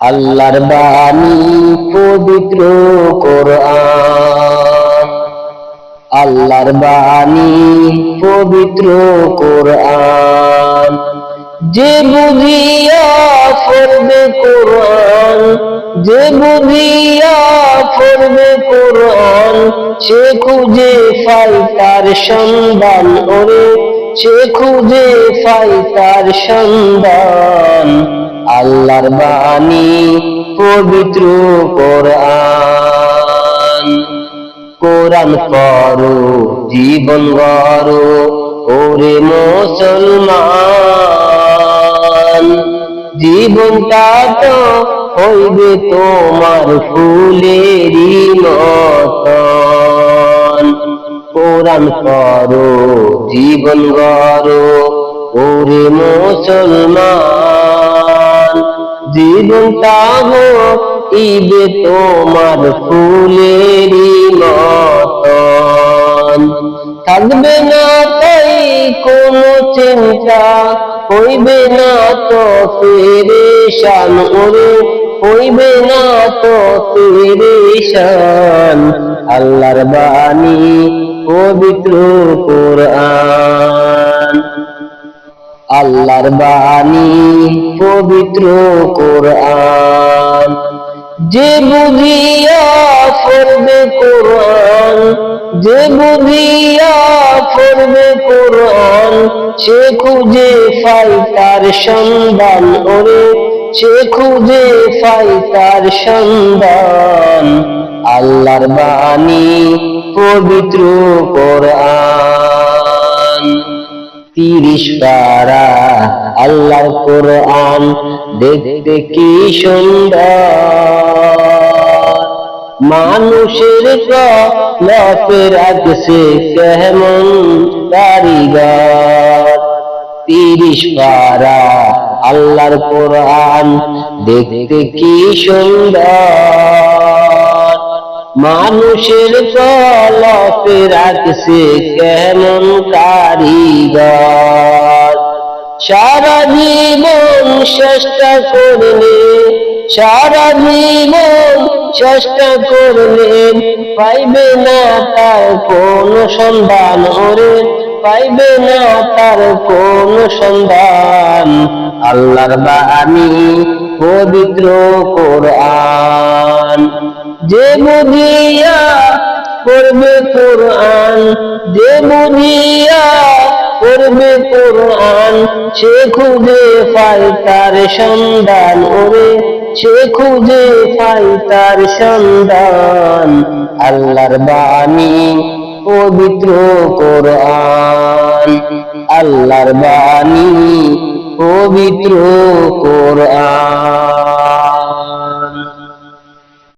আল্লাহর বাণী পবিত্র কোরআন, আল্লাহর বাণী পবিত্র কোরআন। যে বুঝিয়া পড়বে কোরআন, যে বুঝিয়া পড়বে কোরআন, সে খুঁজে পাই তার সন্ধান। ওরে সে খুঁজে পাই তার সন্ধান। আল্লাহর বাণী পবিত্র কোরআন। কোরআন পড়ো জীবন গড়ো ওরে মুসলমান। জীবনটা তো হইবে তোমার ফুলেরই মতন। কোরআন পড়ো জীবন গড়ো ওরে মুসলমান। জীবনটা হইবে তোমার ফুলেরই মতন। থাকবে না তাই কোনো চিন্তা, হইবে না তো পেরেশান। ওরে হইবে না তো পেরেশান। আল্লাহর বাণী পবিত্র কোরআন, আল্লাহর বাণী পবিত্র কোরআন। যে বুঝিয়া পড়বে কোরআন, যে বুঝিয়া পড়বে কোরআন, সে খুঁজে পাই তার সন্ধান। ওরে সে খুঁজে পাই তার সন্ধান। আল্লাহর বাণী পবিত্র কোরআন। 30 পারা আল্লাহর কোরআন, দেখতে কি সুন্দর। মানুষের কলপে রাখছে কেমন কারিগর। 30 পারা আল্লাহর কোরআন, দেখতে কি সুন্দর। মানুষের কলপে রাখছে কেমন কারিগর। সারা জীবন চেষ্টা করলে, সারা জীবন চেষ্টা করলে, পাইবে না তার কোনো সন্ধান। ওরে পাইবে না তার কোনো সন্ধান। আল্লাহর বাণী পবিত্র কোরআন। যে বুঝিয়া পড়বে কোরআন, যে বুঝিয়া পড়বে কোরআন, সে খুঁজে পাই তার সন্ধান। ওরে সে খুঁজে পাই তার সন্ধান। আল্লাহর বাণী পবিত্র কোরআন, আল্লাহর বাণী পবিত্র কোরআন।